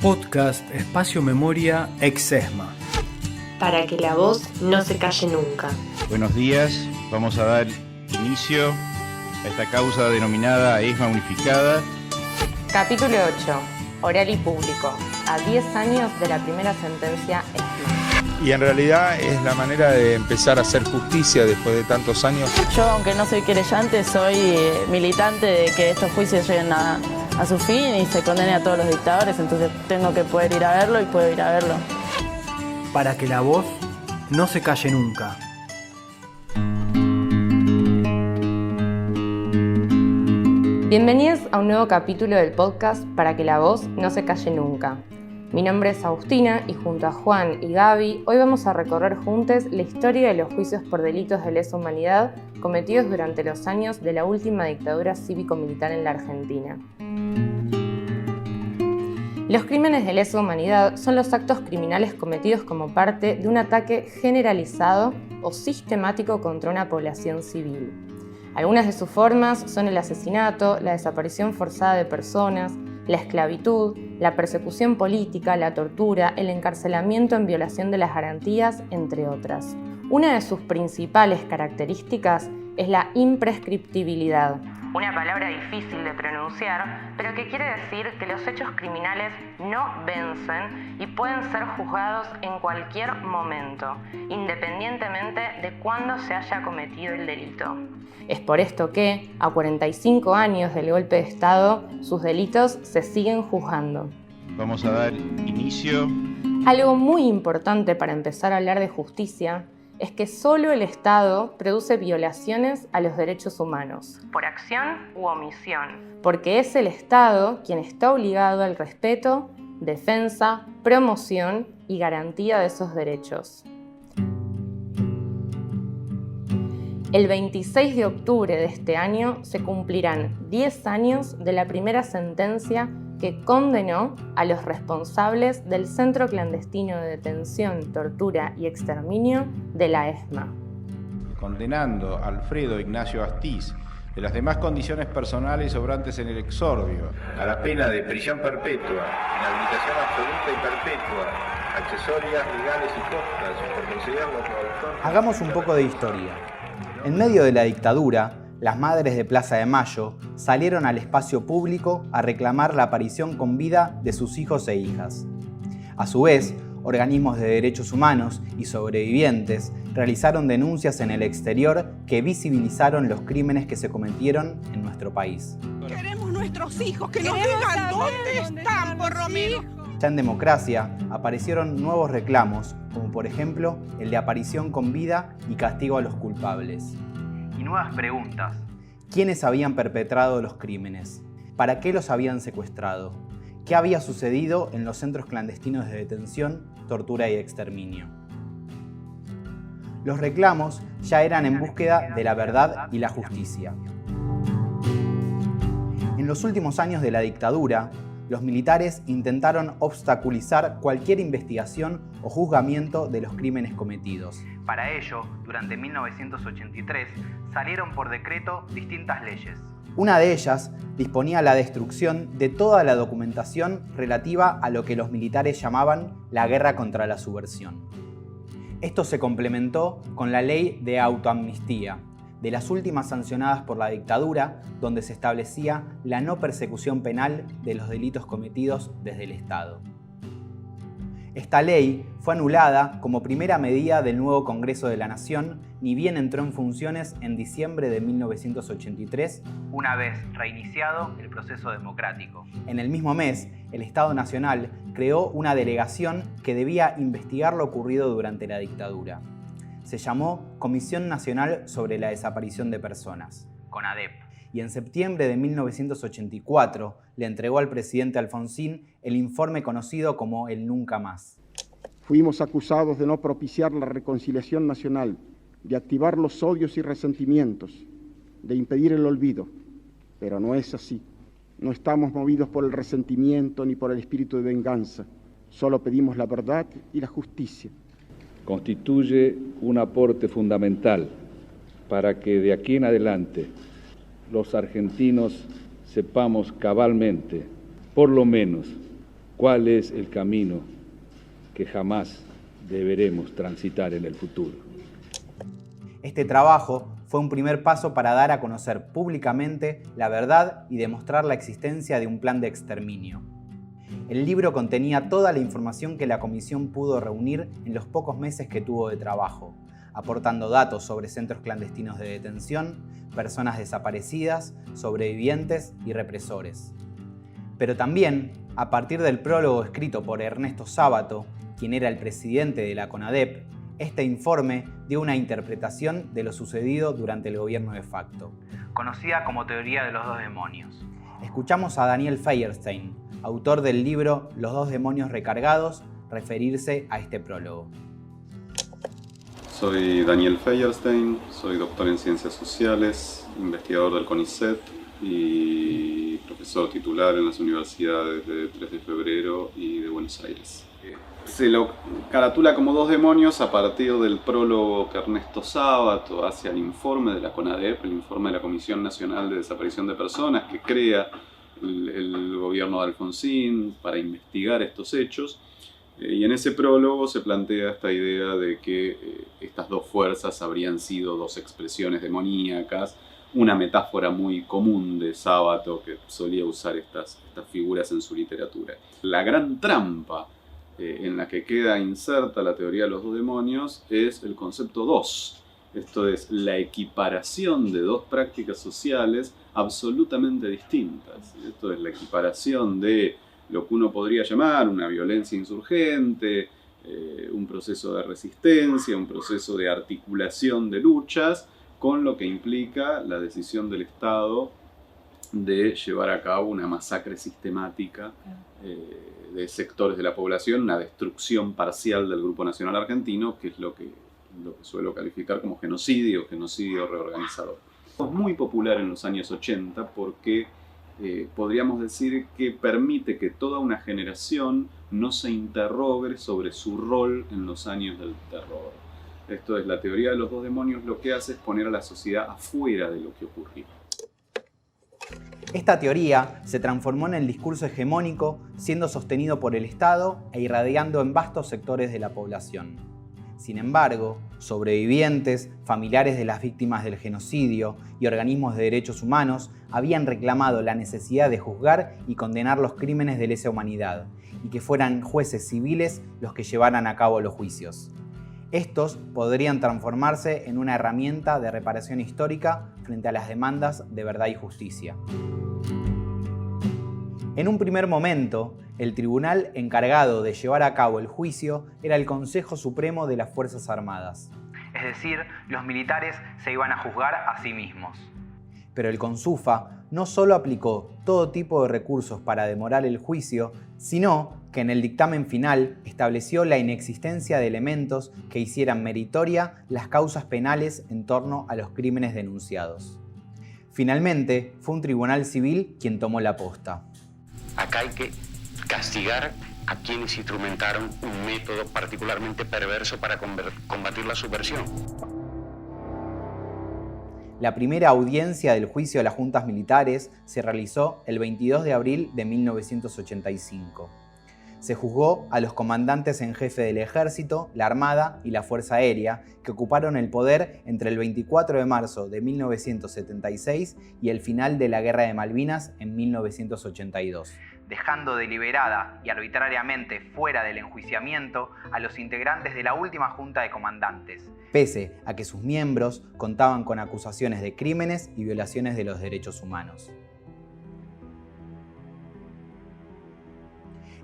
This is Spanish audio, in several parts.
Podcast Espacio Memoria Exesma. Para que la voz no se calle nunca. Buenos días, vamos a dar inicio a esta causa denominada ESMA Unificada. Capítulo 8. Oral y público. A 10 años de la primera sentencia ESMA. Y en realidad es la manera de empezar a hacer justicia después de tantos años. Yo, aunque no soy querellante, soy militante de que estos juicios lleguen a su fin y se condene a todos los dictadores, entonces tengo que poder ir a verlo y puedo ir a verlo. Para que la voz no se calle nunca. Bienvenidos a un nuevo capítulo del podcast Para que la voz no se calle nunca. Mi nombre es Agustina y junto a Juan y Gaby hoy vamos a recorrer juntos la historia de los juicios por delitos de lesa humanidad cometidos durante los años de la última dictadura cívico-militar en la Argentina. Los crímenes de lesa humanidad son los actos criminales cometidos como parte de un ataque generalizado o sistemático contra una población civil. Algunas de sus formas son el asesinato, la desaparición forzada de personas, la esclavitud, la persecución política, la tortura, el encarcelamiento en violación de las garantías, entre otras. Una de sus principales características es la imprescriptibilidad. Una palabra difícil de pronunciar, pero que quiere decir que los hechos criminales no vencen y pueden ser juzgados en cualquier momento, independientemente de cuándo se haya cometido el delito. Es por esto que, a 45 años del golpe de Estado, sus delitos se siguen juzgando. Vamos a dar inicio. Algo muy importante para empezar a hablar de justicia es que solo el Estado produce violaciones a los derechos humanos, por acción u omisión, porque es el Estado quien está obligado al respeto, defensa, promoción y garantía de esos derechos. El 26 de octubre de este año se cumplirán 10 años de la primera sentencia que condenó a los responsables del Centro Clandestino de Detención, Tortura y Exterminio de la ESMA. Condenando a Alfredo Ignacio Astiz de las demás condiciones personales obrantes en el exordio a la pena de prisión perpetua, inhabilitación absoluta y perpetua, accesorias legales y postas por considerarlo coautor. Hagamos un poco de historia. En medio de la dictadura, las madres de Plaza de Mayo salieron al espacio público a reclamar la aparición con vida de sus hijos e hijas. A su vez, organismos de derechos humanos y sobrevivientes realizaron denuncias en el exterior que visibilizaron los crímenes que se cometieron en nuestro país. Queremos nuestros hijos, que nos digan dónde están, por Romero. Ya en democracia aparecieron nuevos reclamos, como por ejemplo el de aparición con vida y castigo a los culpables. Y nuevas preguntas. ¿Quiénes habían perpetrado los crímenes? ¿Para qué los habían secuestrado? ¿Qué había sucedido en los centros clandestinos de detención, tortura y exterminio? Los reclamos ya eran en búsqueda de la verdad y la justicia. En los últimos años de la dictadura, los militares intentaron obstaculizar cualquier investigación o juzgamiento de los crímenes cometidos. Para ello, durante 1983, salieron por decreto distintas leyes. Una de ellas disponía la destrucción de toda la documentación relativa a lo que los militares llamaban la guerra contra la subversión. Esto se complementó con la ley de autoamnistía, de las últimas sancionadas por la dictadura, donde se establecía la no persecución penal de los delitos cometidos desde el Estado. Esta ley fue anulada como primera medida del nuevo Congreso de la Nación, ni bien entró en funciones en diciembre de 1983, una vez reiniciado el proceso democrático. En el mismo mes, el Estado Nacional creó una delegación que debía investigar lo ocurrido durante la dictadura. Se llamó Comisión Nacional sobre la Desaparición de Personas, CONADEP, y en septiembre de 1984 le entregó al presidente Alfonsín el informe conocido como el Nunca Más. Fuimos acusados de no propiciar la reconciliación nacional, de activar los odios y resentimientos, de impedir el olvido, pero no es así. No estamos movidos por el resentimiento ni por el espíritu de venganza, solo pedimos la verdad y la justicia. Constituye un aporte fundamental para que de aquí en adelante los argentinos sepamos cabalmente, por lo menos, cuál es el camino que jamás deberemos transitar en el futuro. Este trabajo fue un primer paso para dar a conocer públicamente la verdad y demostrar la existencia de un plan de exterminio. El libro contenía toda la información que la comisión pudo reunir en los pocos meses que tuvo de trabajo, aportando datos sobre centros clandestinos de detención, personas desaparecidas, sobrevivientes y represores. Pero también, a partir del prólogo escrito por Ernesto Sábato, quien era el presidente de la CONADEP, este informe dio una interpretación de lo sucedido durante el gobierno de facto, conocida como teoría de los dos demonios. Escuchamos a Daniel Feierstein, autor del libro Los dos demonios recargados, referirse a este prólogo. Soy Daniel Feierstein, soy doctor en Ciencias Sociales, investigador del CONICET y profesor titular en las universidades de 3 de Febrero y de Buenos Aires. Se lo caratula como dos demonios a partir del prólogo que Ernesto Sábato hace al informe de la CONADEP, el informe de la Comisión Nacional de Desaparición de Personas que crea el gobierno de Alfonsín para investigar estos hechos. Y en ese prólogo se plantea esta idea de que estas dos fuerzas habrían sido dos expresiones demoníacas, una metáfora muy común de Sábato que solía usar estas figuras en su literatura. La gran trampa en la que queda inserta la teoría de los dos demonios es el concepto dos. Esto es la equiparación de dos prácticas sociales absolutamente distintas. Esto es la equiparación de lo que uno podría llamar una violencia insurgente, un proceso de resistencia, un proceso de articulación de luchas, con lo que implica la decisión del Estado de llevar a cabo una masacre sistemática de sectores de la población, una destrucción parcial del Grupo Nacional Argentino, que es lo que suelo calificar como genocidio reorganizador. Es muy popular en los años 80 porque podríamos decir que permite que toda una generación no se interrogue sobre su rol en los años del terror. Esto es, la teoría de los dos demonios lo que hace es poner a la sociedad afuera de lo que ocurrió. Esta teoría se transformó en el discurso hegemónico, siendo sostenido por el Estado e irradiando en vastos sectores de la población. Sin embargo, sobrevivientes, familiares de las víctimas del genocidio y organismos de derechos humanos habían reclamado la necesidad de juzgar y condenar los crímenes de lesa humanidad y que fueran jueces civiles los que llevaran a cabo los juicios. Estos podrían transformarse en una herramienta de reparación histórica frente a las demandas de verdad y justicia. En un primer momento, el tribunal encargado de llevar a cabo el juicio era el Consejo Supremo de las Fuerzas Armadas. Es decir, los militares se iban a juzgar a sí mismos. Pero el CONSUFA no solo aplicó todo tipo de recursos para demorar el juicio, sino que en el dictamen final estableció la inexistencia de elementos que hicieran meritoria las causas penales en torno a los crímenes denunciados. Finalmente, fue un tribunal civil quien tomó la posta. Acá hay que castigar a quienes instrumentaron un método particularmente perverso para combatir la subversión. La primera audiencia del juicio a las juntas militares se realizó el 22 de abril de 1985. Se juzgó a los comandantes en jefe del Ejército, la Armada y la Fuerza Aérea, que ocuparon el poder entre el 24 de marzo de 1976 y el final de la Guerra de Malvinas en 1982, dejando deliberada y arbitrariamente fuera del enjuiciamiento a los integrantes de la última Junta de Comandantes, pese a que sus miembros contaban con acusaciones de crímenes y violaciones de los derechos humanos.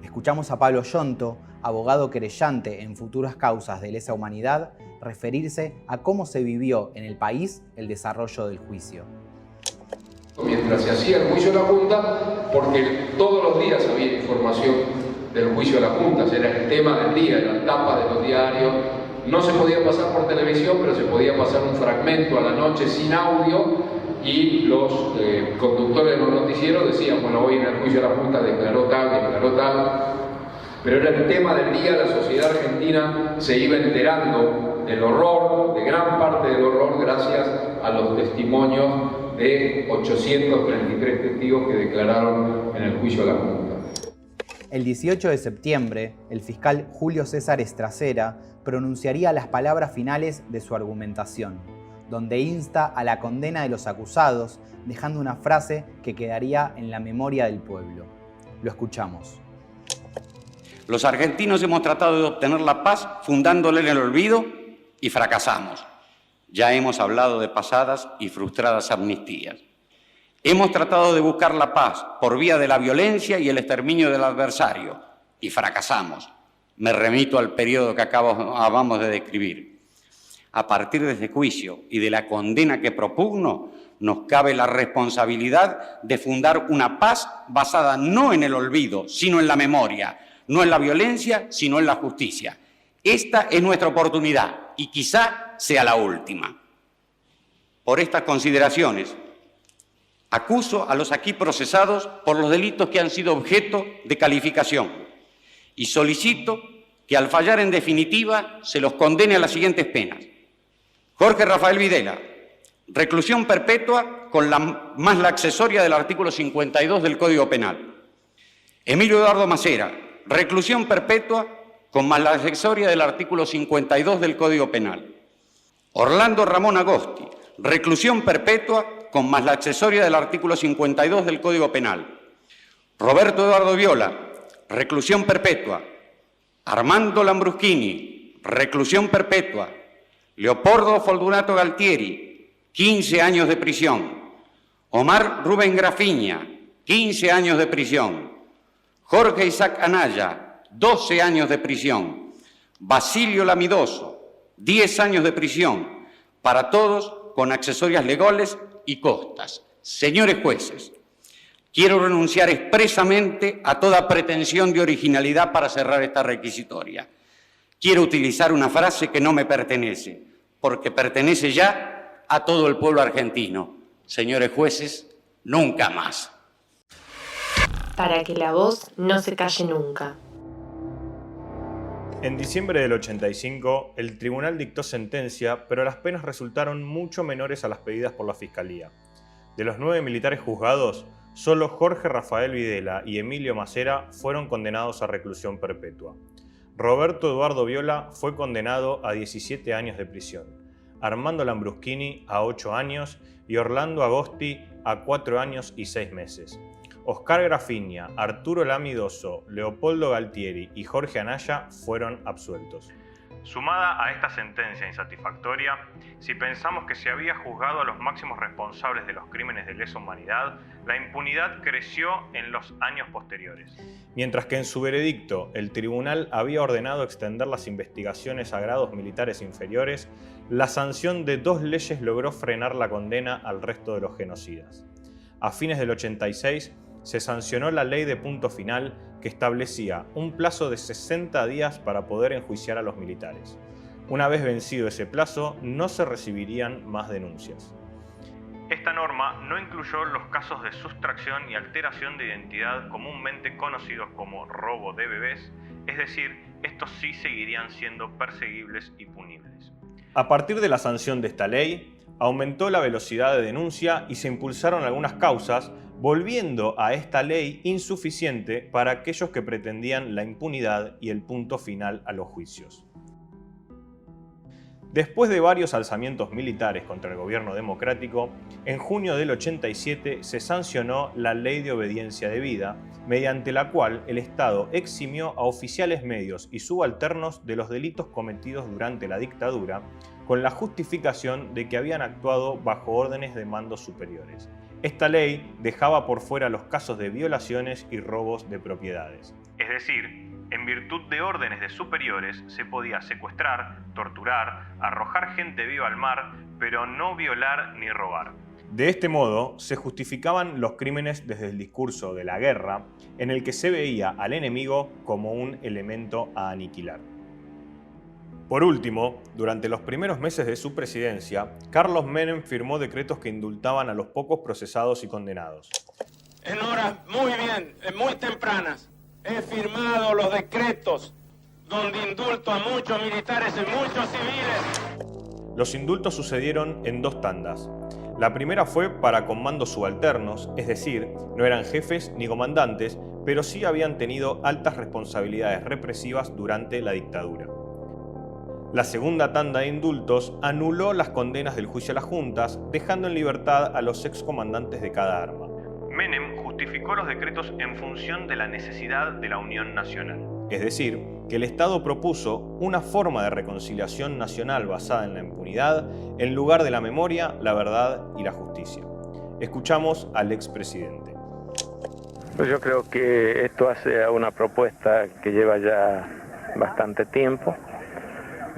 Escuchamos a Pablo Yonto, abogado querellante en futuras causas de lesa humanidad, referirse a cómo se vivió en el país el desarrollo del juicio. Mientras se hacía el juicio a la Junta, porque todos los días había información del juicio a la Junta, era el tema del día, era la tapa de los diarios, no se podía pasar por televisión, pero se podía pasar un fragmento a la noche sin audio, y los conductores de los noticieros decían, bueno, hoy en el juicio a la Junta declaró tal, pero era el tema del día, la sociedad argentina se iba enterando del horror, de gran parte del horror, gracias a los testimonios de 833 testigos que declararon en el juicio a la Junta. El 18 de septiembre, el fiscal Julio César Estracera pronunciaría las palabras finales de su argumentación, donde insta a la condena de los acusados, dejando una frase que quedaría en la memoria del pueblo. Lo escuchamos. Los argentinos hemos tratado de obtener la paz fundándola en el olvido y fracasamos. Ya hemos hablado de pasadas y frustradas amnistías. Hemos tratado de buscar la paz por vía de la violencia y el exterminio del adversario y fracasamos. Me remito al periodo que acabamos de describir. A partir de este juicio y de la condena que propugno, nos cabe la responsabilidad de fundar una paz basada no en el olvido, sino en la memoria, no en la violencia, sino en la justicia. Esta es nuestra oportunidad y quizá sea la última. Por estas consideraciones, acuso a los aquí procesados por los delitos que han sido objeto de calificación y solicito que al fallar en definitiva se los condene a las siguientes penas. Jorge Rafael Videla, reclusión perpetua con más la accesoria del artículo 52 del Código Penal. Emilio Eduardo Macera, reclusión perpetua con más la accesoria del artículo 52 del Código Penal. Orlando Ramón Agosti, reclusión perpetua con más la accesoria del artículo 52 del Código Penal. Roberto Eduardo Viola, reclusión perpetua. Armando Lambruschini, reclusión perpetua. Leopoldo Fortunato Galtieri, 15 años de prisión. Omar Rubén Grafiña, 15 años de prisión. Jorge Isaac Anaya, 12 años de prisión. Basilio Lamidoso, 10 años de prisión. Para todos con accesorias legales y costas. Señores jueces, quiero renunciar expresamente a toda pretensión de originalidad para cerrar esta requisitoria. Quiero utilizar una frase que no me pertenece, porque pertenece ya a todo el pueblo argentino. Señores jueces, nunca más. Para que la voz no se calle nunca. En diciembre del 85, el tribunal dictó sentencia, pero las penas resultaron mucho menores a las pedidas por la Fiscalía. De los 9 militares juzgados, solo Jorge Rafael Videla y Emilio Macera fueron condenados a reclusión perpetua. Roberto Eduardo Viola fue condenado a 17 años de prisión, Armando Lambruschini a 8 años y Orlando Agosti a 4 años y 6 meses. Oscar Grafiña, Arturo Lamidoso, Leopoldo Galtieri y Jorge Anaya fueron absueltos. Sumada a esta sentencia insatisfactoria, si pensamos que se había juzgado a los máximos responsables de los crímenes de lesa humanidad, la impunidad creció en los años posteriores. Mientras que en su veredicto el tribunal había ordenado extender las investigaciones a grados militares inferiores, la sanción de 2 leyes logró frenar la condena al resto de los genocidas. A fines del 86, se sancionó la ley de punto final que establecía un plazo de 60 días para poder enjuiciar a los militares. Una vez vencido ese plazo, no se recibirían más denuncias. Esta norma no incluyó los casos de sustracción y alteración de identidad comúnmente conocidos como robo de bebés, es decir, estos sí seguirían siendo perseguibles y punibles. A partir de la sanción de esta ley, aumentó la velocidad de denuncia y se impulsaron algunas causas, volviendo a esta ley insuficiente para aquellos que pretendían la impunidad y el punto final a los juicios. Después de varios alzamientos militares contra el gobierno democrático, en junio del 87 se sancionó la Ley de Obediencia Debida, mediante la cual el Estado eximió a oficiales medios y subalternos de los delitos cometidos durante la dictadura, con la justificación de que habían actuado bajo órdenes de mandos superiores. Esta ley dejaba por fuera los casos de violaciones y robos de propiedades. Es decir, en virtud de órdenes de superiores se podía secuestrar, torturar, arrojar gente viva al mar, pero no violar ni robar. De este modo, se justificaban los crímenes desde el discurso de la guerra, en el que se veía al enemigo como un elemento a aniquilar. Por último, durante los primeros meses de su presidencia, Carlos Menem firmó decretos que indultaban a los pocos procesados y condenados. En horas muy tempranas, he firmado los decretos donde indulto a muchos militares y muchos civiles. Los indultos sucedieron en 2 tandas. La primera fue para comandos subalternos, es decir, no eran jefes ni comandantes, pero sí habían tenido altas responsabilidades represivas durante la dictadura. La segunda tanda de indultos anuló las condenas del juicio a las juntas, dejando en libertad a los excomandantes de cada arma. Menem justificó los decretos en función de la necesidad de la unión nacional. Es decir, que el Estado propuso una forma de reconciliación nacional basada en la impunidad en lugar de la memoria, la verdad y la justicia. Escuchamos al expresidente. Pues yo creo que esto hace una propuesta que lleva ya bastante tiempo.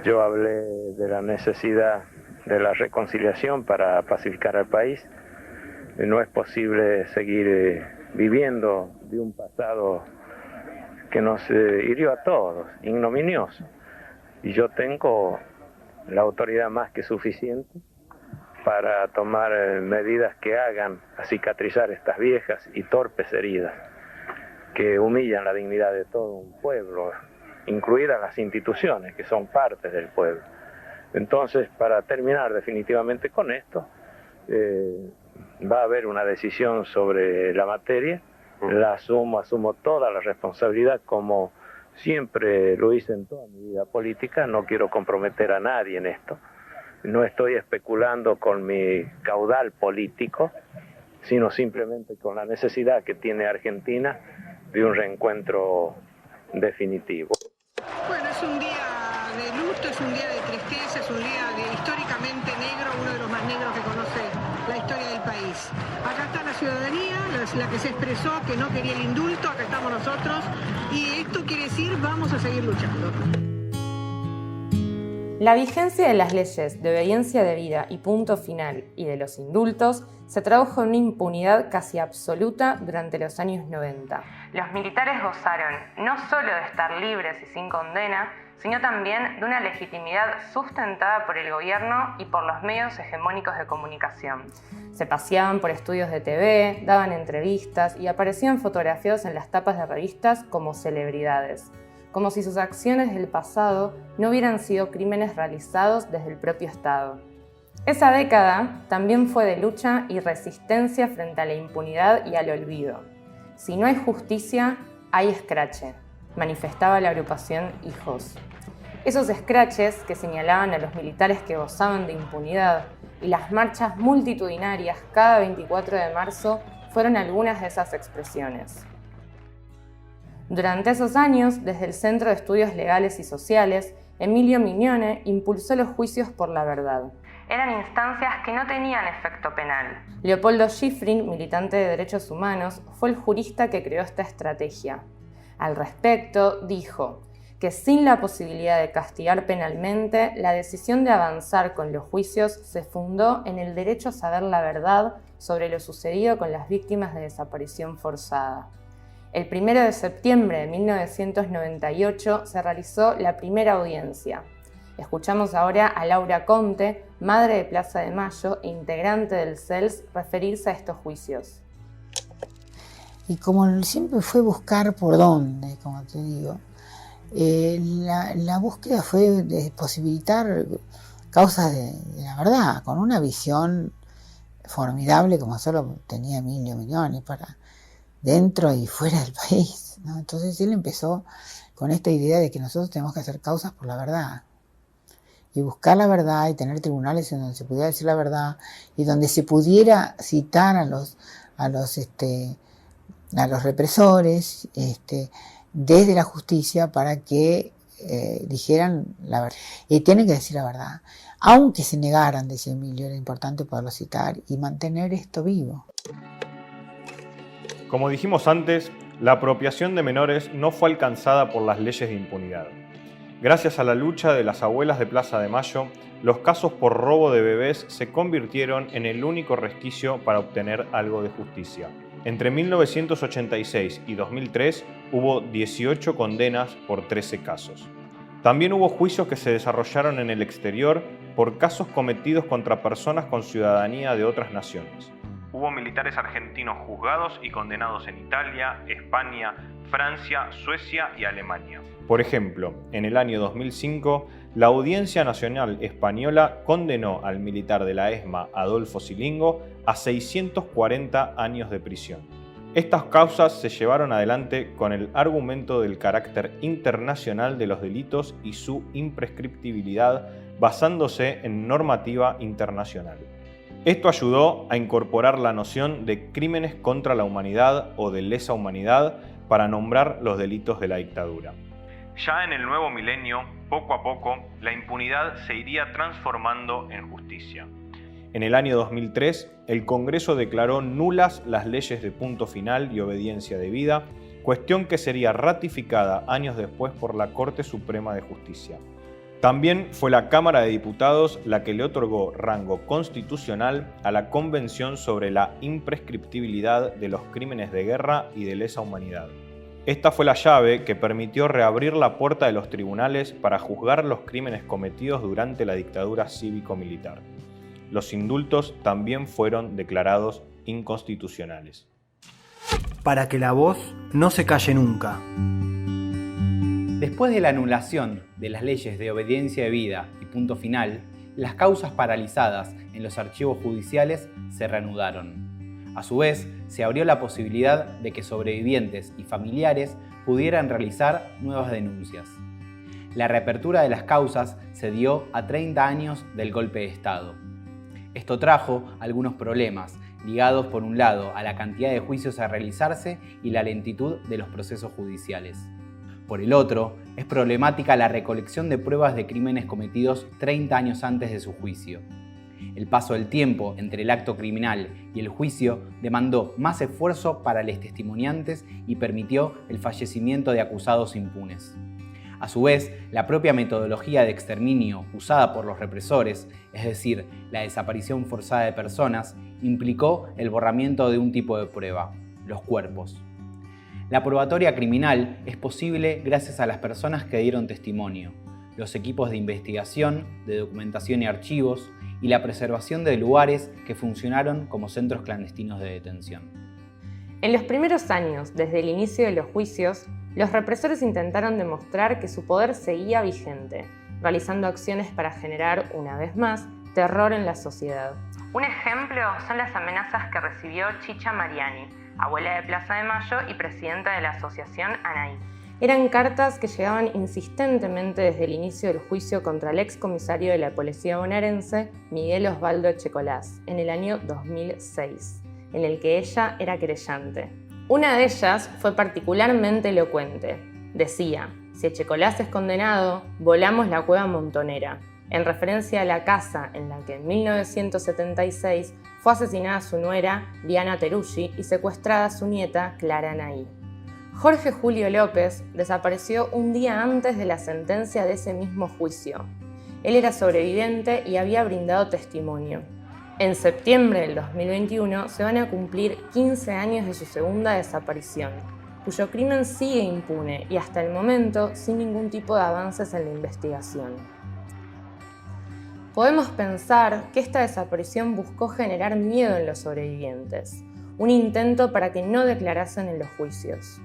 Yo hablé de la necesidad de la reconciliación para pacificar al país. No es posible seguir viviendo de un pasado que nos hirió a todos, ignominioso. Y yo tengo la autoridad más que suficiente para tomar medidas que hagan cicatrizar estas viejas y torpes heridas que humillan la dignidad de todo un pueblo, incluidas las instituciones que son parte del pueblo. Entonces, para terminar definitivamente con esto, va a haber una decisión sobre la materia. La asumo toda la responsabilidad como siempre lo hice en toda mi vida política. No quiero comprometer a nadie en esto. No estoy especulando con mi caudal político, sino simplemente con la necesidad que tiene Argentina de un reencuentro definitivo. Bueno, es un día de luto, es un día de tristeza, es un día históricamente negro, uno de los más negros que conoce la historia del país. Acá está la ciudadanía, la que se expresó que no quería el indulto, acá estamos nosotros, y esto quiere decir vamos a seguir luchando. La vigencia de las leyes de obediencia debida y punto final y de los indultos se tradujo en una impunidad casi absoluta durante los años 90. Los militares gozaron no solo de estar libres y sin condena, sino también de una legitimidad sustentada por el gobierno y por los medios hegemónicos de comunicación. Se paseaban por estudios de TV, daban entrevistas y aparecían fotografiados en las tapas de revistas como celebridades, como si sus acciones del pasado no hubieran sido crímenes realizados desde el propio Estado. Esa década también fue de lucha y resistencia frente a la impunidad y al olvido. Si no hay justicia, hay escrache, manifestaba la agrupación Hijos. Esos escraches que señalaban a los militares que gozaban de impunidad y las marchas multitudinarias cada 24 de marzo fueron algunas de esas expresiones. Durante esos años, desde el Centro de Estudios Legales y Sociales, Emilio Mignone impulsó los juicios por la verdad. Eran instancias que no tenían efecto penal. Leopoldo Schifrin, militante de derechos humanos, fue el jurista que creó esta estrategia. Al respecto, dijo que sin la posibilidad de castigar penalmente, la decisión de avanzar con los juicios se fundó en el derecho a saber la verdad sobre lo sucedido con las víctimas de desaparición forzada. El 1 de septiembre de 1998 se realizó la primera audiencia. Escuchamos ahora a Laura Conte, madre de Plaza de Mayo e integrante del CELS, referirse a estos juicios. Y como siempre fue buscar por dónde, como te digo, la búsqueda fue de posibilitar causas de la verdad, con una visión formidable como solo tenía Emilio Mignone para dentro y fuera del país, ¿no? Entonces él empezó con esta idea de que nosotros tenemos que hacer causas por la verdad y buscar la verdad y tener tribunales en donde se pudiera decir la verdad y donde se pudiera citar a los represores desde la justicia para que dijeran la verdad. Y tienen que decir la verdad, aunque se negaran, decía Emilio, era importante poderlo citar y mantener esto vivo. Como dijimos antes, la apropiación de menores no fue alcanzada por las leyes de impunidad. Gracias a la lucha de las abuelas de Plaza de Mayo, los casos por robo de bebés se convirtieron en el único resquicio para obtener algo de justicia. Entre 1986 y 2003 hubo 18 condenas por 13 casos. También hubo juicios que se desarrollaron en el exterior por casos cometidos contra personas con ciudadanía de otras naciones. Hubo militares argentinos juzgados y condenados en Italia, España, Francia, Suecia y Alemania. Por ejemplo, en el año 2005, la Audiencia Nacional Española condenó al militar de la ESMA, Adolfo Silingo, a 640 años de prisión. Estas causas se llevaron adelante con el argumento del carácter internacional de los delitos y su imprescriptibilidad basándose en normativa internacional. Esto ayudó a incorporar la noción de crímenes contra la humanidad o de lesa humanidad para nombrar los delitos de la dictadura. Ya en el nuevo milenio, poco a poco, la impunidad se iría transformando en justicia. En el año 2003, el Congreso declaró nulas las leyes de punto final y obediencia debida, cuestión que sería ratificada años después por la Corte Suprema de Justicia. También fue la Cámara de Diputados la que le otorgó rango constitucional a la Convención sobre la imprescriptibilidad de los crímenes de guerra y de lesa humanidad. Esta fue la llave que permitió reabrir la puerta de los tribunales para juzgar los crímenes cometidos durante la dictadura cívico-militar. Los indultos también fueron declarados inconstitucionales. Para que la voz no se calle nunca. Después de la anulación de las leyes de obediencia debida y punto final, las causas paralizadas en los archivos judiciales se reanudaron. A su vez, se abrió la posibilidad de que sobrevivientes y familiares pudieran realizar nuevas denuncias. La reapertura de las causas se dio a 30 años del golpe de Estado. Esto trajo algunos problemas, ligados por un lado a la cantidad de juicios a realizarse y la lentitud de los procesos judiciales. Por el otro, es problemática la recolección de pruebas de crímenes cometidos 30 años antes de su juicio. El paso del tiempo entre el acto criminal y el juicio demandó más esfuerzo para los testimoniantes y permitió el fallecimiento de acusados impunes. A su vez, la propia metodología de exterminio usada por los represores, es decir, la desaparición forzada de personas, implicó el borramiento de un tipo de prueba, los cuerpos. La probatoria criminal es posible gracias a las personas que dieron testimonio, los equipos de investigación, de documentación y archivos, y la preservación de lugares que funcionaron como centros clandestinos de detención. En los primeros años, desde el inicio de los juicios, los represores intentaron demostrar que su poder seguía vigente, realizando acciones para generar, una vez más, terror en la sociedad. Un ejemplo son las amenazas que recibió Chicha Mariani, abuela de Plaza de Mayo y presidenta de la asociación ANAI. Eran cartas que llegaban insistentemente desde el inicio del juicio contra el excomisario de la policía bonaerense, Miguel Osvaldo Echecolás, en el año 2006, en el que ella era querellante. Una de ellas fue particularmente elocuente. Decía: si Echecolás es condenado, volamos la cueva Montonera, en referencia a la casa en la que en 1976 fue asesinada su nuera, Diana Teruggi, y secuestrada su nieta, Clara Anaí. Jorge Julio López desapareció un día antes de la sentencia de ese mismo juicio. Él era sobreviviente y había brindado testimonio. En septiembre del 2021 se van a cumplir 15 años de su segunda desaparición, cuyo crimen sigue impune y hasta el momento sin ningún tipo de avances en la investigación. Podemos pensar que esta desaparición buscó generar miedo en los sobrevivientes, un intento para que no declarasen en los juicios.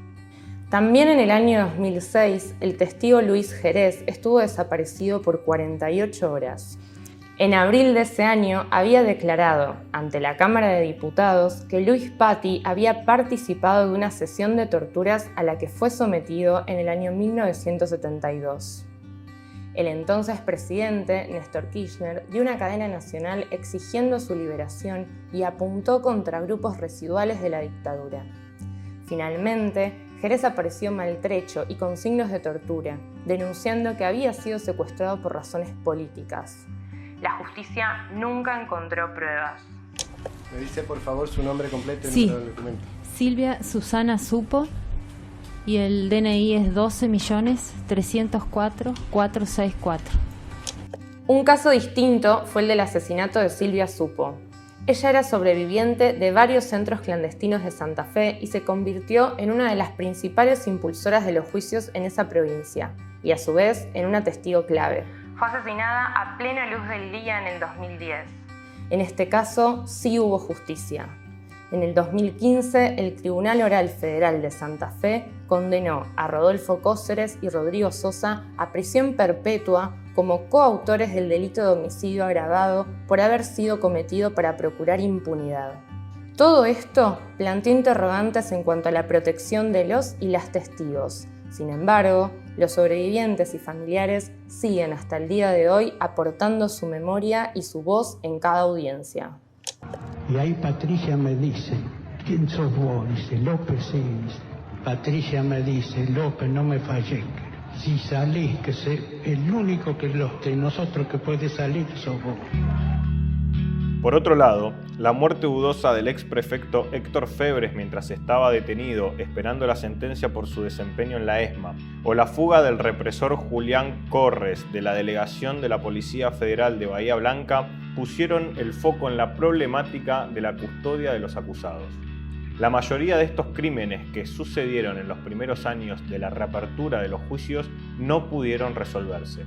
También en el año 2006, el testigo Luis Jerez estuvo desaparecido por 48 horas. En abril de ese año había declarado ante la Cámara de Diputados que Luis Patti había participado de una sesión de torturas a la que fue sometido en el año 1972. El entonces presidente, Néstor Kirchner, dio una cadena nacional exigiendo su liberación y apuntó contra grupos residuales de la dictadura. Finalmente, Jerez apareció maltrecho y con signos de tortura, denunciando que había sido secuestrado por razones políticas. La justicia nunca encontró pruebas. ¿Me dice por favor su nombre completo y Sí. el número del documento? Silvia Susana Supo y el DNI es 12.304.464. Un caso distinto fue el del asesinato de Silvia Supo. Ella era sobreviviente de varios centros clandestinos de Santa Fe y se convirtió en una de las principales impulsoras de los juicios en esa provincia, y a su vez en una testigo clave. Fue asesinada a plena luz del día en el 2010. En este caso sí hubo justicia. En el 2015, el Tribunal Oral Federal de Santa Fe condenó a Rodolfo Cóceres y Rodrigo Sosa a prisión perpetua como coautores del delito de homicidio agravado por haber sido cometido para procurar impunidad. Todo esto planteó interrogantes en cuanto a la protección de los y las testigos. Sin embargo, los sobrevivientes y familiares siguen hasta el día de hoy aportando su memoria y su voz en cada audiencia. Y ahí Patricia me dice, ¿quién sos vos? Dice, López, sí. Patricia me dice, López, no me falles. Si salís, que el único que de nosotros que puede salir sos vos. Por otro lado, la muerte dudosa del ex prefecto Héctor Febres mientras estaba detenido esperando la sentencia por su desempeño en la ESMA, o la fuga del represor Julián Corres de la delegación de la Policía Federal de Bahía Blanca pusieron el foco en la problemática de la custodia de los acusados. La mayoría de estos crímenes que sucedieron en los primeros años de la reapertura de los juicios no pudieron resolverse.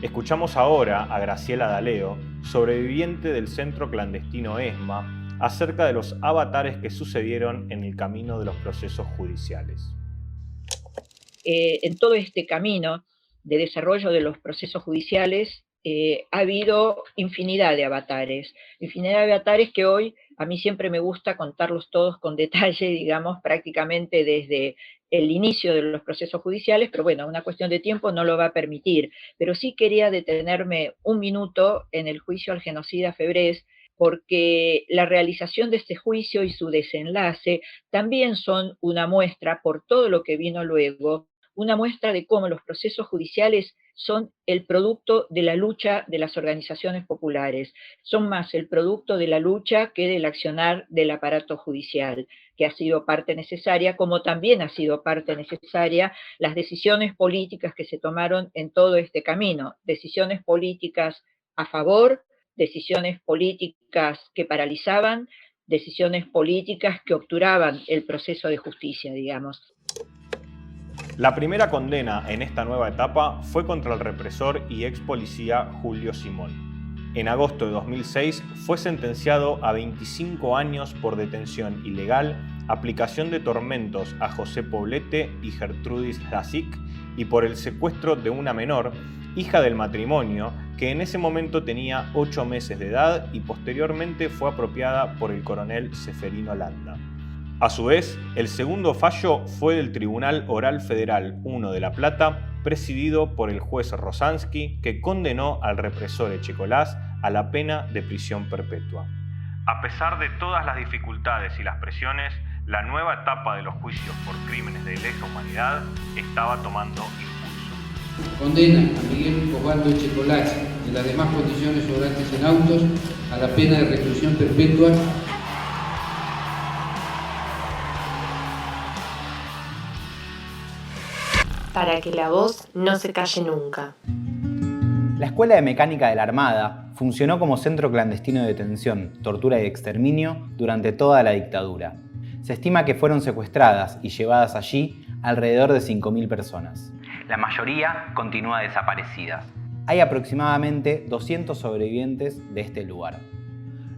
Escuchamos ahora a Graciela D'Aleo, sobreviviente del centro clandestino ESMA, acerca de los avatares que sucedieron en el camino de los procesos judiciales. En todo este camino de desarrollo de los procesos judiciales ha habido infinidad de avatares que hoy a mí siempre me gusta contarlos todos con detalle, digamos, prácticamente desde el inicio de los procesos judiciales, pero bueno, una cuestión de tiempo no lo va a permitir. Pero sí quería detenerme un minuto en el juicio al genocida Febres, porque la realización de este juicio y su desenlace también son una muestra, por todo lo que vino luego, una muestra de cómo los procesos judiciales son el producto de la lucha de las organizaciones populares, son más el producto de la lucha que del accionar del aparato judicial, que ha sido parte necesaria, como también ha sido parte necesaria las decisiones políticas que se tomaron en todo este camino, decisiones políticas a favor, decisiones políticas que paralizaban, decisiones políticas que obturaban el proceso de justicia, digamos. La primera condena en esta nueva etapa fue contra el represor y ex policía Julio Simón. En agosto de 2006 fue sentenciado a 25 años por detención ilegal, aplicación de tormentos a José Poblete y Gertrudis Hasic y por el secuestro de una menor, hija del matrimonio, que en ese momento tenía 8 meses de edad y posteriormente fue apropiada por el coronel Seferino Landa. A su vez, el segundo fallo fue del Tribunal Oral Federal 1 de La Plata, presidido por el juez Rosansky, que condenó al represor Echecolás a la pena de prisión perpetua. A pesar de todas las dificultades y las presiones, la nueva etapa de los juicios por crímenes de lesa humanidad estaba tomando impulso. Condena a Miguel Osvaldo Echecolás y las demás condiciones sobrantes en autos a la pena de reclusión perpetua. Para que la voz no se calle nunca. La Escuela de Mecánica de la Armada funcionó como centro clandestino de detención, tortura y exterminio durante toda la dictadura. Se estima que fueron secuestradas y llevadas allí alrededor de 5.000 personas. La mayoría continúa desaparecidas. Hay aproximadamente 200 sobrevivientes de este lugar.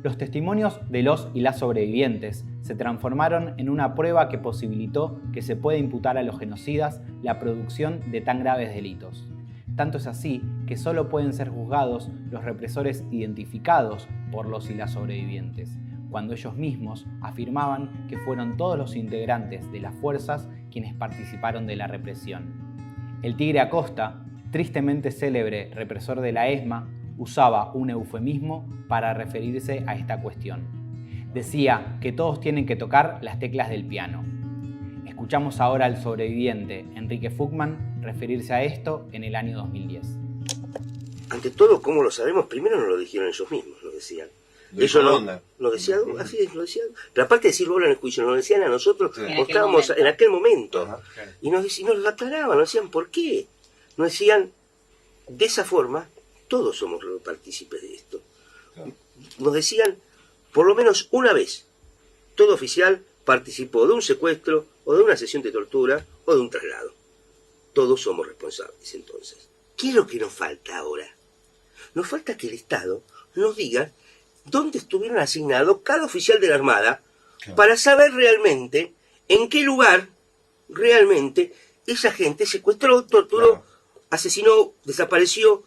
Los testimonios de los y las sobrevivientes se transformaron en una prueba que posibilitó que se pueda imputar a los genocidas la producción de tan graves delitos. Tanto es así que solo pueden ser juzgados los represores identificados por los y las sobrevivientes, cuando ellos mismos afirmaban que fueron todos los integrantes de las fuerzas quienes participaron de la represión. El Tigre Acosta, tristemente célebre represor de la ESMA, usaba un eufemismo para referirse a esta cuestión. Decía que todos tienen que tocar las teclas del piano. Escuchamos ahora al sobreviviente Enrique Fuchman referirse a esto en el año 2010. Ante todo, ¿cómo lo sabemos? Primero nos lo dijeron ellos mismos, lo decían. Ellos lo decían, así es, lo decían. Pero aparte de decirlo ahora en el juicio, nos lo decían a nosotros, sí, estábamos en aquel momento. Ajá, claro. Y nos lo aclaraban, nos decían por qué. Nos decían, de esa forma, todos somos los partícipes de esto. Claro. Nos decían, por lo menos una vez, todo oficial participó de un secuestro, o de una sesión de tortura, o de un traslado. Todos somos responsables, entonces. ¿Qué es lo que nos falta ahora? Nos falta que el Estado nos diga dónde estuvieron asignados cada oficial de la Armada, claro, para saber realmente en qué lugar realmente esa gente secuestró, torturó, claro, asesinó, desapareció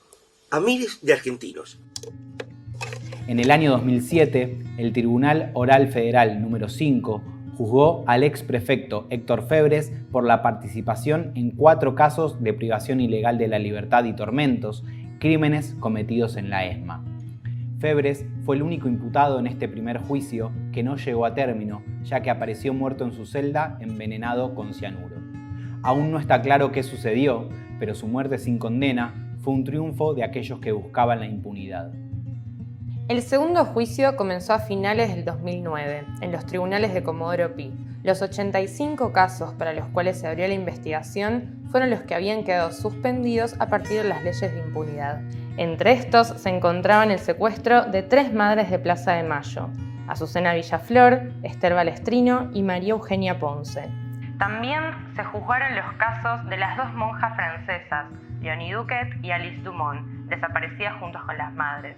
a miles de argentinos. En el año 2007, el Tribunal Oral Federal número 5 juzgó al ex prefecto Héctor Febres por la participación en 4 casos de privación ilegal de la libertad y tormentos, crímenes cometidos en la ESMA. Febres fue el único imputado en este primer juicio que no llegó a término, ya que apareció muerto en su celda envenenado con cianuro. Aún no está claro qué sucedió, pero su muerte sin condena fue un triunfo de aquellos que buscaban la impunidad. El segundo juicio comenzó a finales del 2009, en los tribunales de Comodoro Pi. Los 85 casos para los cuales se abrió la investigación fueron los que habían quedado suspendidos a partir de las leyes de impunidad. Entre estos se encontraban el secuestro de 3 madres de Plaza de Mayo: Azucena Villaflor, Esther Balestrino y María Eugenia Ponce. También se juzgaron los casos de las 2 monjas francesas, Léonie Duquet y Alice Dumont, desaparecidas junto con las madres.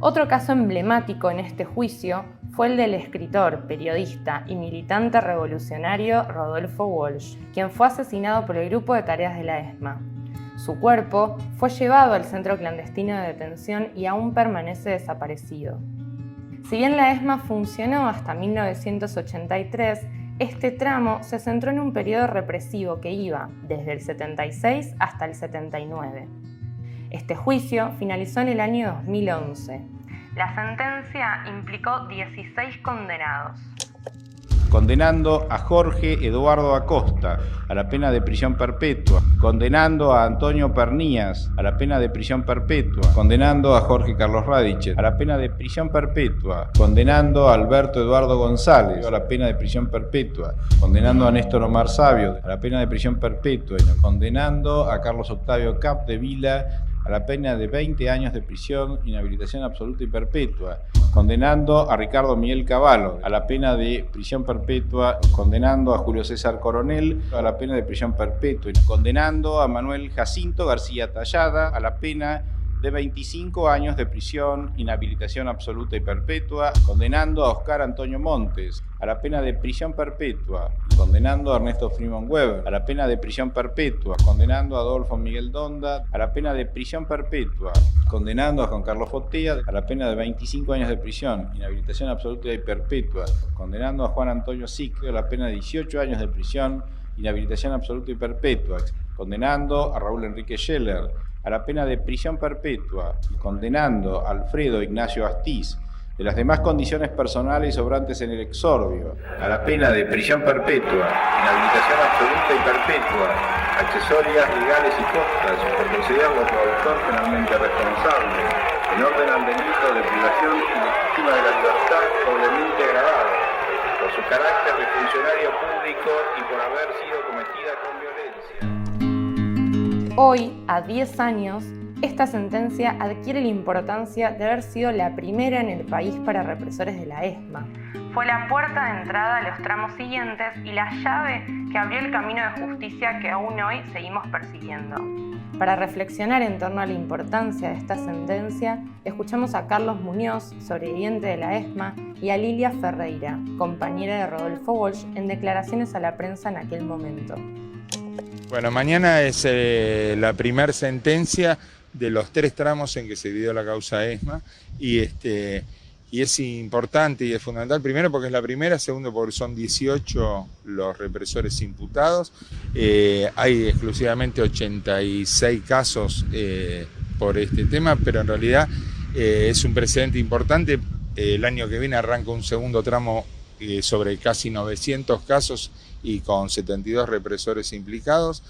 Otro caso emblemático en este juicio fue el del escritor, periodista y militante revolucionario Rodolfo Walsh, quien fue asesinado por el grupo de tareas de la ESMA. Su cuerpo fue llevado al centro clandestino de detención y aún permanece desaparecido. Si bien la ESMA funcionó hasta 1983, este tramo se centró en un periodo represivo que iba desde el 76 hasta el 79. Este juicio finalizó en el año 2011. La sentencia implicó 16 condenados. Condenando a Jorge Eduardo Acosta a la pena de prisión perpetua, condenando a Antonio Pernías a la pena de prisión perpetua, condenando a Jorge Carlos Radicher a la pena de prisión perpetua, condenando a Alberto Eduardo González a la pena de prisión perpetua, condenando a Néstor Omar Sabio a la pena de prisión perpetua, condenando a Carlos Octavio Capdevila a la pena de 20 años de prisión, inhabilitación absoluta y perpetua, condenando a Ricardo Miguel Cavallo a la pena de prisión perpetua, condenando a Julio César Coronel a la pena de prisión perpetua, condenando a Manuel Jacinto García Tallada a la pena de 25 años de prisión, inhabilitación absoluta y perpetua, condenando a Oscar Antonio Montes a la pena de prisión perpetua, condenando a Ernesto Freeman Weber a la pena de prisión perpetua, condenando a Adolfo Miguel Donda a la pena de prisión perpetua, condenando a Juan Carlos Fotea a la pena de 25 años de prisión, inhabilitación absoluta y perpetua, condenando a Juan Antonio Sicchio a la pena de 18 años de prisión, inhabilitación absoluta y perpetua, condenando a Raúl Enrique Scheller a la pena de prisión perpetua, condenando a Alfredo Ignacio Astiz de las demás condiciones personales sobrantes en el exordio a la pena de prisión perpetua, inhabilitación absoluta y perpetua, accesorias legales y costas por considerarlo coautor penalmente responsable en orden al delito de privación ilegítima de la libertad doblemente agravado por su carácter de funcionario público y por haber sido cometida con violencia. Hoy, a 10 años, esta sentencia adquiere la importancia de haber sido la primera en el país para represores de la ESMA. Fue la puerta de entrada a los tramos siguientes y la llave que abrió el camino de justicia que aún hoy seguimos persiguiendo. Para reflexionar en torno a la importancia de esta sentencia, escuchamos a Carlos Muñoz, sobreviviente de la ESMA, y a Lilia Ferreira, compañera de Rodolfo Walsh, en declaraciones a la prensa en aquel momento. Bueno, mañana es la primera sentencia de los 3 tramos en que se dividió la causa ESMA y es importante y es fundamental, primero porque es la primera, segundo porque son 18 los represores imputados, hay exclusivamente 86 casos por este tema, pero en realidad es un precedente importante. El año que viene arranca un segundo tramo sobre casi 900 casos y con 72 represores implicados,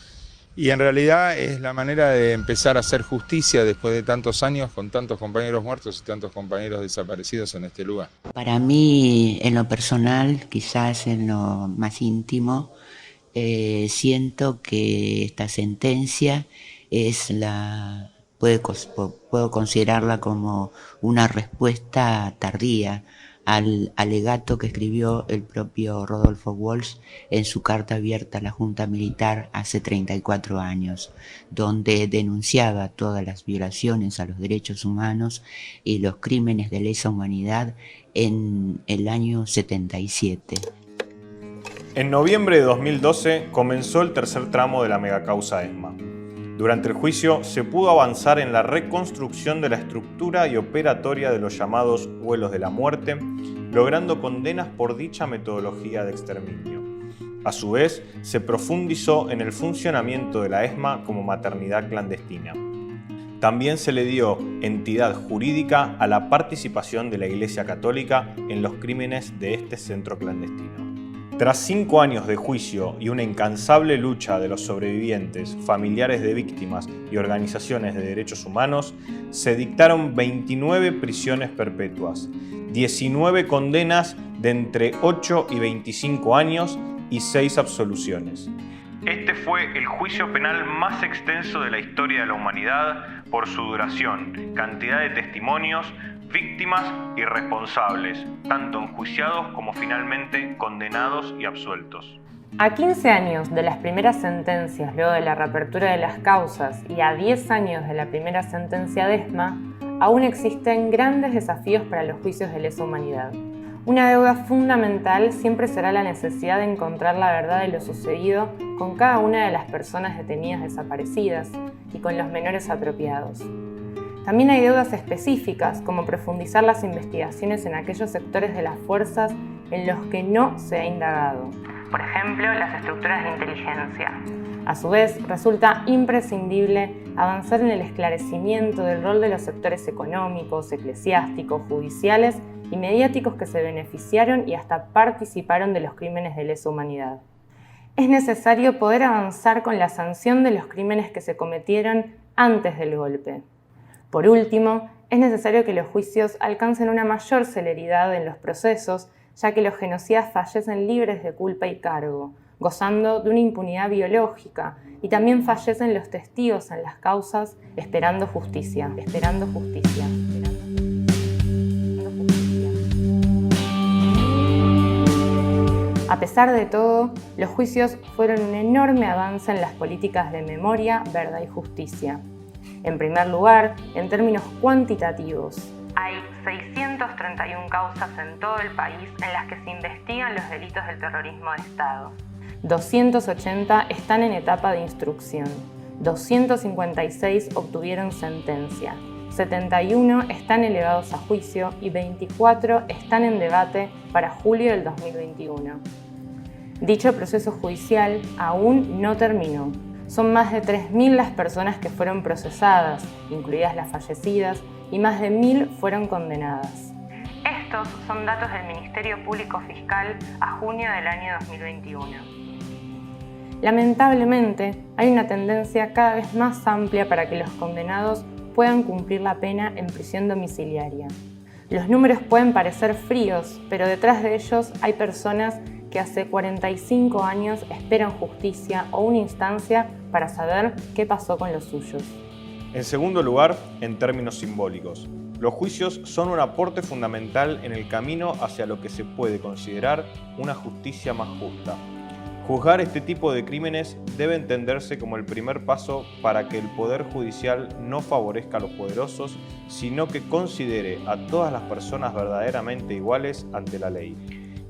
y en realidad es la manera de empezar a hacer justicia después de tantos años con tantos compañeros muertos y tantos compañeros desaparecidos en este lugar. Para mí, en lo personal, quizás en lo más íntimo, siento que esta sentencia es puedo considerarla como una respuesta tardía al alegato que escribió el propio Rodolfo Walsh en su carta abierta a la Junta Militar hace 34 años, donde denunciaba todas las violaciones a los derechos humanos y los crímenes de lesa humanidad en el año 77. En noviembre de 2012 comenzó el tercer tramo de la megacausa ESMA. Durante el juicio se pudo avanzar en la reconstrucción de la estructura y operatoria de los llamados vuelos de la muerte, logrando condenas por dicha metodología de exterminio. A su vez, se profundizó en el funcionamiento de la ESMA como maternidad clandestina. También se le dio entidad jurídica a la participación de la Iglesia Católica en los crímenes de este centro clandestino. Tras 5 años de juicio y una incansable lucha de los sobrevivientes, familiares de víctimas y organizaciones de derechos humanos, se dictaron 29 prisiones perpetuas, 19 condenas de entre 8 y 25 años y 6 absoluciones. Este fue el juicio penal más extenso de la historia de la humanidad por su duración, cantidad de testimonios, víctimas y responsables, tanto enjuiciados como finalmente condenados y absueltos. A 15 años de las primeras sentencias luego de la reapertura de las causas y a 10 años de la primera sentencia de ESMA, aún existen grandes desafíos para los juicios de lesa humanidad. Una deuda fundamental siempre será la necesidad de encontrar la verdad de lo sucedido con cada una de las personas detenidas desaparecidas y con los menores apropiados. También hay deudas específicas, como profundizar las investigaciones en aquellos sectores de las fuerzas en los que no se ha indagado. Por ejemplo, las estructuras de inteligencia. A su vez, resulta imprescindible avanzar en el esclarecimiento del rol de los sectores económicos, eclesiásticos, judiciales y mediáticos que se beneficiaron y hasta participaron de los crímenes de lesa humanidad. Es necesario poder avanzar con la sanción de los crímenes que se cometieron antes del golpe. Por último, es necesario que los juicios alcancen una mayor celeridad en los procesos, ya que los genocidas fallecen libres de culpa y cargo, gozando de una impunidad biológica, y también fallecen los testigos en las causas esperando justicia. A pesar de todo, los juicios fueron un enorme avance en las políticas de memoria, verdad y justicia. En primer lugar, en términos cuantitativos, hay 631 causas en todo el país en las que se investigan los delitos del terrorismo de Estado. 280 están en etapa de instrucción, 256 obtuvieron sentencia, 71 están elevados a juicio y 24 están en debate para julio del 2021. Dicho proceso judicial aún no terminó. Son más de 3.000 las personas que fueron procesadas, incluidas las fallecidas, y más de 1.000 fueron condenadas. Estos son datos del Ministerio Público Fiscal a junio del año 2021. Lamentablemente, hay una tendencia cada vez más amplia para que los condenados puedan cumplir la pena en prisión domiciliaria. Los números pueden parecer fríos, pero detrás de ellos hay personas que hace 45 años esperan justicia o una instancia para saber qué pasó con los suyos. En segundo lugar, en términos simbólicos, los juicios son un aporte fundamental en el camino hacia lo que se puede considerar una justicia más justa. Juzgar este tipo de crímenes debe entenderse como el primer paso para que el Poder Judicial no favorezca a los poderosos, sino que considere a todas las personas verdaderamente iguales ante la ley.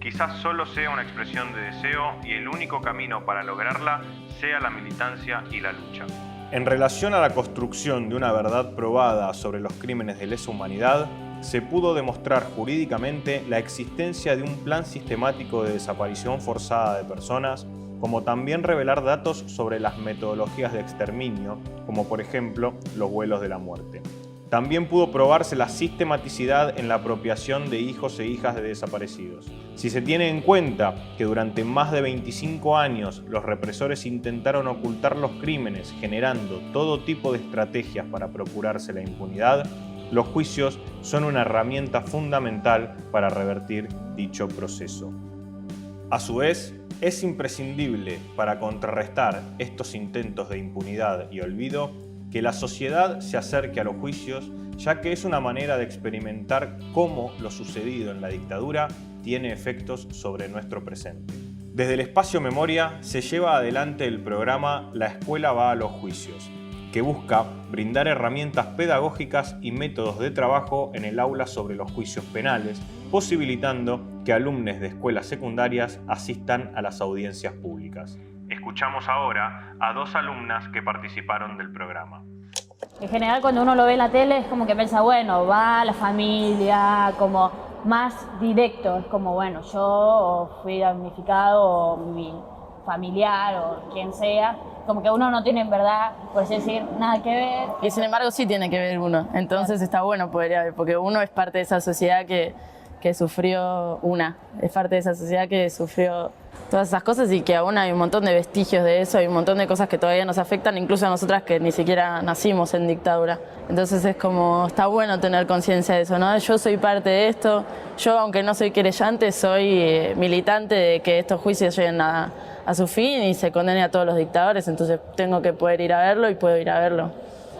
Quizás solo sea una expresión de deseo y el único camino para lograrla sea la militancia y la lucha. En relación a la construcción de una verdad probada sobre los crímenes de lesa humanidad, se pudo demostrar jurídicamente la existencia de un plan sistemático de desaparición forzada de personas, como también revelar datos sobre las metodologías de exterminio, como por ejemplo los vuelos de la muerte. También pudo probarse la sistematicidad en la apropiación de hijos e hijas de desaparecidos. Si se tiene en cuenta que durante más de 25 años los represores intentaron ocultar los crímenes generando todo tipo de estrategias para procurarse la impunidad, los juicios son una herramienta fundamental para revertir dicho proceso. A su vez, es imprescindible para contrarrestar estos intentos de impunidad y olvido que la sociedad se acerque a los juicios, ya que es una manera de experimentar cómo lo sucedido en la dictadura tiene efectos sobre nuestro presente. Desde el Espacio Memoria se lleva adelante el programa La Escuela va a los juicios, que busca brindar herramientas pedagógicas y métodos de trabajo en el aula sobre los juicios penales, posibilitando que alumnos de escuelas secundarias asistan a las audiencias públicas. Escuchamos ahora a 2 alumnas que participaron del programa. En general, cuando uno lo ve en la tele es como que piensa, bueno, va la familia, como más directo, es como, bueno, yo fui damnificado o mi familiar o quien sea, como que uno no tiene en verdad, por así decir, nada que ver. Y sin embargo sí tiene que ver uno, entonces está bueno poder ver, porque uno es parte de esa sociedad que sufrió es parte de esa sociedad que sufrió todas esas cosas y que aún hay un montón de vestigios de eso, hay un montón de cosas que todavía nos afectan, incluso a nosotras que ni siquiera nacimos en dictadura. Entonces es como, está bueno tener conciencia de eso, ¿no? Yo soy parte de esto, yo aunque no soy querellante, soy militante de que estos juicios lleguen a su fin y se condene a todos los dictadores, entonces tengo que poder ir a verlo y puedo ir a verlo.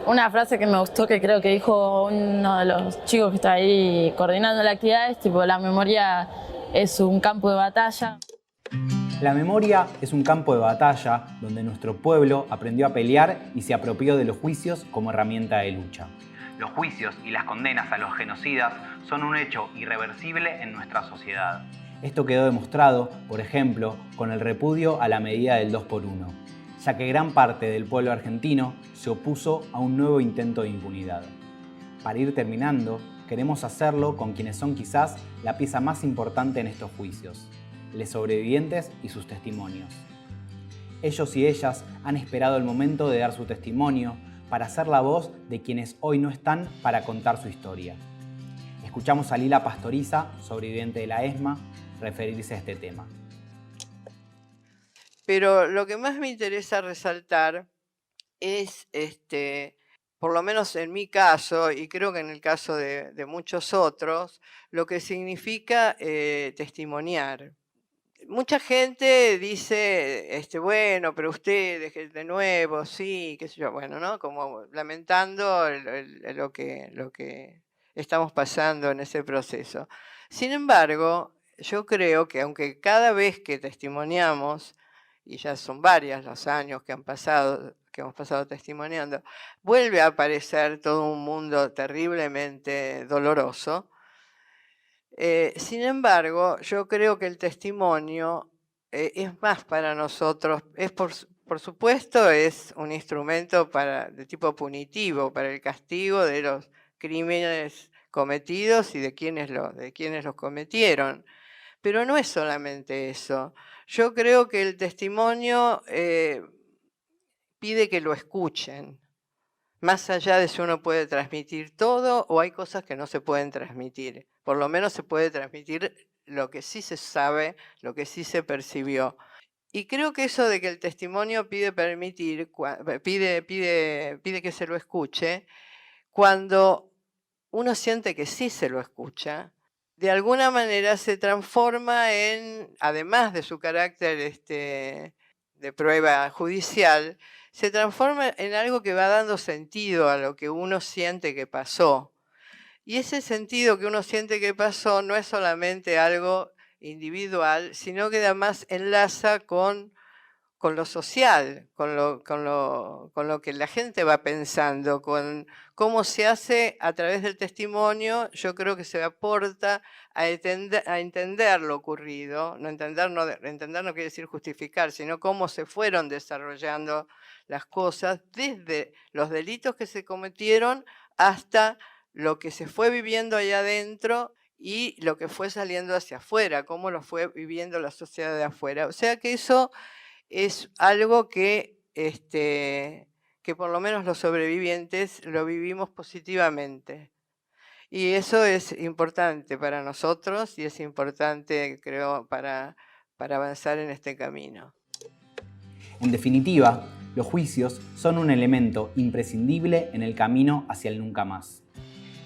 Una frase que me gustó, que creo que dijo uno de los chicos que está ahí coordinando la actividad, es tipo, la memoria es un campo de batalla. La memoria es un campo de batalla donde nuestro pueblo aprendió a pelear y se apropió de los juicios como herramienta de lucha. Los juicios y las condenas a los genocidas son un hecho irreversible en nuestra sociedad. Esto quedó demostrado, por ejemplo, con el repudio a la medida del 2x1, ya que gran parte del pueblo argentino se opuso a un nuevo intento de impunidad. Para ir terminando, queremos hacerlo con quienes son quizás la pieza más importante en estos juicios, los sobrevivientes y sus testimonios. Ellos y ellas han esperado el momento de dar su testimonio para ser la voz de quienes hoy no están para contar su historia. Escuchamos a Lila Pastoriza, sobreviviente de la ESMA, referirse a este tema. Pero lo que más me interesa resaltar es, por lo menos en mi caso, y creo que en el caso de muchos otros, lo que significa testimoniar. Mucha gente dice, bueno, pero ustedes de nuevo, sí, qué sé yo, bueno, ¿no? Como lamentando lo que estamos pasando en ese proceso. Sin embargo, yo creo que aunque cada vez que testimoniamos, y ya son varios los años que hemos pasado testimoniando, vuelve a aparecer todo un mundo terriblemente doloroso. Sin embargo, yo creo que el testimonio es más para nosotros, por supuesto es un instrumento de tipo punitivo, para el castigo de los crímenes cometidos y de quienes los cometieron. Pero no es solamente eso. Yo creo que el testimonio pide que lo escuchen, más allá de si uno puede transmitir todo o hay cosas que no se pueden transmitir. Por lo menos se puede transmitir lo que sí se sabe, lo que sí se percibió. Y creo que eso de que el testimonio pide que se lo escuche, cuando uno siente que sí se lo escucha, de alguna manera se transforma en, además de su carácter de prueba judicial, se transforma en algo que va dando sentido a lo que uno siente que pasó. Y ese sentido que uno siente que pasó no es solamente algo individual, sino que además enlaza con lo social, con lo que la gente va pensando, con cómo se hace a través del testimonio. Yo creo que se aporta a entender lo ocurrido. Entender no quiere decir justificar, sino cómo se fueron desarrollando las cosas, desde los delitos que se cometieron hasta lo que se fue viviendo allá adentro y lo que fue saliendo hacia afuera, cómo lo fue viviendo la sociedad de afuera. O sea que eso es algo que por lo menos los sobrevivientes lo vivimos positivamente. Y eso es importante para nosotros y es importante, creo, para avanzar en este camino. En definitiva, los juicios son un elemento imprescindible en el camino hacia el nunca más.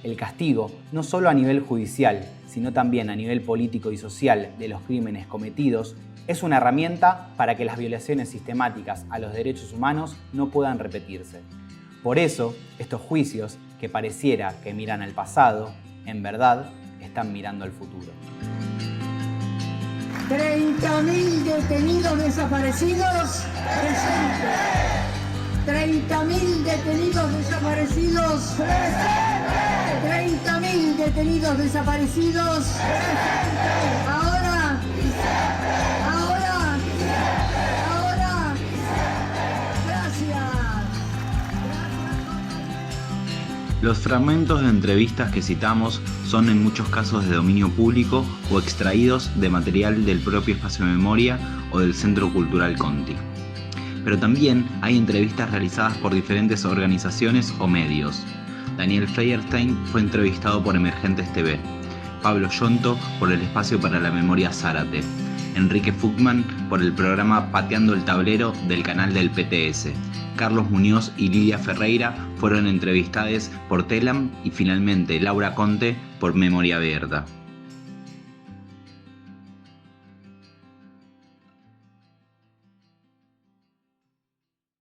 El castigo, no solo a nivel judicial, sino también a nivel político y social de los crímenes cometidos, es una herramienta para que las violaciones sistemáticas a los derechos humanos no puedan repetirse. Por eso, estos juicios, que pareciera que miran al pasado, en verdad están mirando al futuro. 30.000 detenidos desaparecidos. 30.000 detenidos desaparecidos. 30.000 detenidos desaparecidos. Ahora Los fragmentos de entrevistas que citamos son en muchos casos de dominio público o extraídos de material del propio Espacio Memoria o del Centro Cultural Conti. Pero también hay entrevistas realizadas por diferentes organizaciones o medios. Daniel Feierstein fue entrevistado por Emergentes TV, Pablo Yonto por el Espacio para la Memoria Zárate, Enrique Fuchman por el programa Pateando el Tablero del canal del PTS, Carlos Muñoz y Lidia Ferreira fueron entrevistadas por Telam y finalmente Laura Conte por Memoria Abierta.